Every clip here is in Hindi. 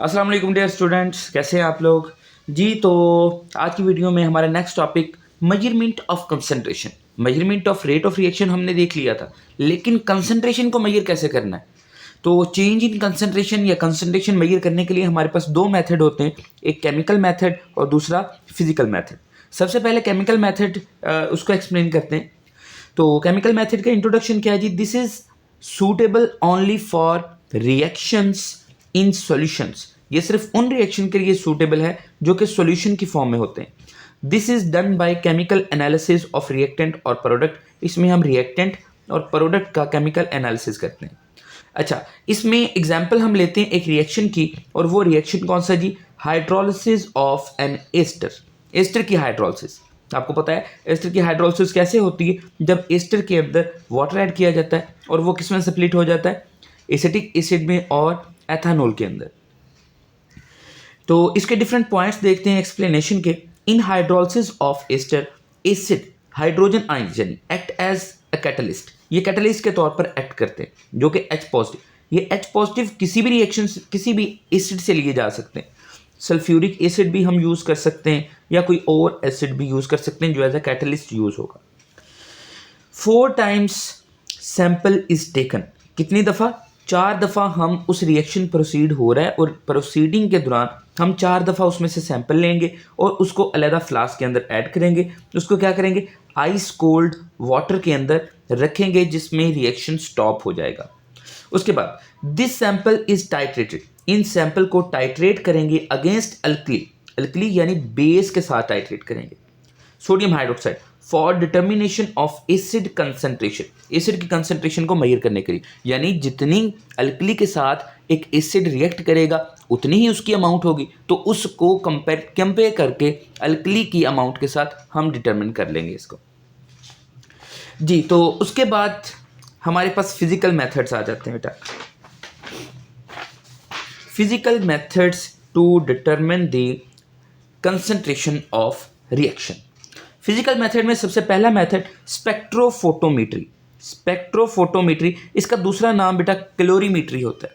अस्सलाम वालेकुम डियर स्टूडेंट्स, कैसे हैं आप लोग जी। तो आज की वीडियो में हमारा next topic measurement of concentration, measurement of rate of reaction हमने देख लिया था, लेकिन कंसंट्रेशन को मेजर कैसे करना है। तो चेंज इन कंसंट्रेशन या कंसंट्रेशन मेजर करने के लिए हमारे पास दो मेथड होते हैं, एक केमिकल मेथड और दूसरा फिजिकल मेथड। सबसे पहले केमिकल मेथड उसको एक्सप्लेन करते हैं। तो केमिकल मेथड का इंट्रोडक्शन क्या है जी। This is suitable only for reactions in solutions. ये सिर्फ उन रिएक्शन के लिए सूटेबल है जो कि सॉल्यूशन की फॉर्म में होते हैं। This is done by chemical analysis of reactant और प्रोडक्ट। इसमें हम रिएक्टेंट और प्रोडक्ट का केमिकल एनालिसिस करते हैं। अच्छा, इसमें एग्जाम्पल हम लेते हैं एक रिएक्शन की, और वो रिएक्शन कौन सा जी, hydrolysis of an ester. Ester की हाइड्रोलिसिस, आपको पता है एस्टर की हाइड्रोलिसिस कैसे होती है, जब एस्टर के अंदर वाटर ऐड किया जाता है और वो किस में स्प्लिट हो जाता है, एसिटिक एसिड में और एथानॉल के अंदर। तो इसके डिफरेंट पॉइंट्स देखते हैं एक्सप्लेनेशन के। In hydrolysis of ester, acid hydrogen ions यानी एक्ट एज अ कैटलिस्ट, ये कैटलिस्ट के तौर पर एक्ट करते हैं, जो कि H पॉजिटिव। ये H पॉजिटिव किसी भी रिएक्शन किसी भी एसिड से लिए जा सकते हैं। सल्फ्यूरिक एसिड भी हम यूज़ कर सकते हैं या कोई और एसिड भी यूज़ कर सकते हैं जो एज अ कैटलिस्ट यूज़ होगा। 4 टाइम्स सैंपल इज टेकन, कितनी दफ़ा, 4 दफ़ा हम उस रिएक्शन प्रोसीड हो रहा है और प्रोसीडिंग के दौरान हम 4 दफ़ा उसमें से सैंपल लेंगे और उसको अलहदा फ्लास्क के अंदर ऐड करेंगे। उसको क्या करेंगे, आइस कोल्ड वाटर के अंदर रखेंगे जिसमें रिएक्शन स्टॉप हो जाएगा। उसके बाद this sample is titrated, in sample को टाइट्रेट करेंगे अगेंस्ट अल्कली, अल्कली यानी बेस के साथ टाइट्रेट करेंगे, sodium hydroxide, for determination of acid concentration, acid की कंसंट्रेशन को मेजर करने के लिए। यानी जितनी अल्कली के साथ एक एसिड रिएक्ट करेगा उतनी ही उसकी अमाउंट होगी, तो उसको कंपेयर करके अल्कली की अमाउंट के साथ हम डिटर्मिन कर लेंगे इसको जी। तो उसके बाद हमारे पास फिजिकल मेथड्स आ जाते हैं बेटा। Physical methods to determine the concentration of reaction. Physical method में सबसे पहला मेथड स्पेक्ट्रोफोटोमेट्री। स्पेक्ट्रोफोटोमेट्री, इसका दूसरा नाम बेटा कैलोरीमेट्री होता है,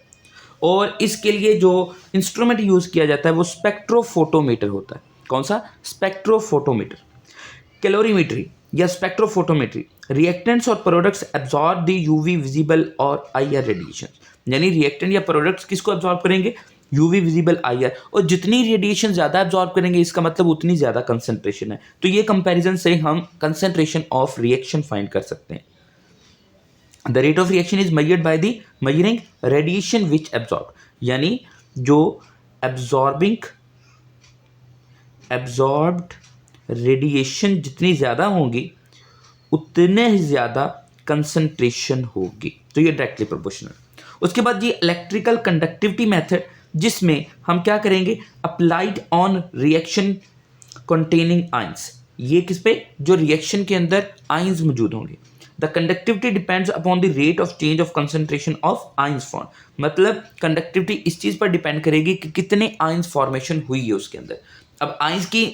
और इसके लिए जो इंस्ट्रूमेंट यूज़ किया जाता है वो स्पेक्ट्रोफोटोमीटर होता है। कौन सा, स्पेक्ट्रोफोटोमीटर। कैलोरीमेट्री या स्पेक्ट्रोफोटोमेट्री, रिएक्टेंट्स और products absorb the UV visible और आईआर रेडिएशन। यानी रिएक्टेंट या प्रोडक्ट्स किसको एब्जॉर्ब करेंगे, यूवी विजिबल आईआर, और जितनी रेडिएशन ज़्यादा एब्जॉर्ब करेंगे इसका मतलब उतनी ज़्यादा कंसंट्रेशन है। तो ये कंपैरिजन से हम कंसंट्रेशन ऑफ रिएक्शन फाइंड कर सकते हैं। The rate of reaction is measured by the measuring radiation which absorb, यानी जो एब्जॉर्ब्ड रेडिएशन जितनी ज़्यादा होंगी उतने ही ज़्यादा कंसंट्रेशन होगी। तो ये डायरेक्टली प्रोपोर्शनल। उसके बाद ये इलेक्ट्रिकल कंडक्टिविटी मेथड, जिसमें हम क्या करेंगे, applied on reaction containing ions. ये किस पे, जो रिएक्शन के अंदर आयंस मौजूद होंगे। The conductivity depends upon the rate of change of concentration of ions form, मतलब कंडक्टिविटी इस चीज़ पर डिपेंड करेगी कि कितने आयंस फॉर्मेशन हुई है उसके अंदर। अब आयंस की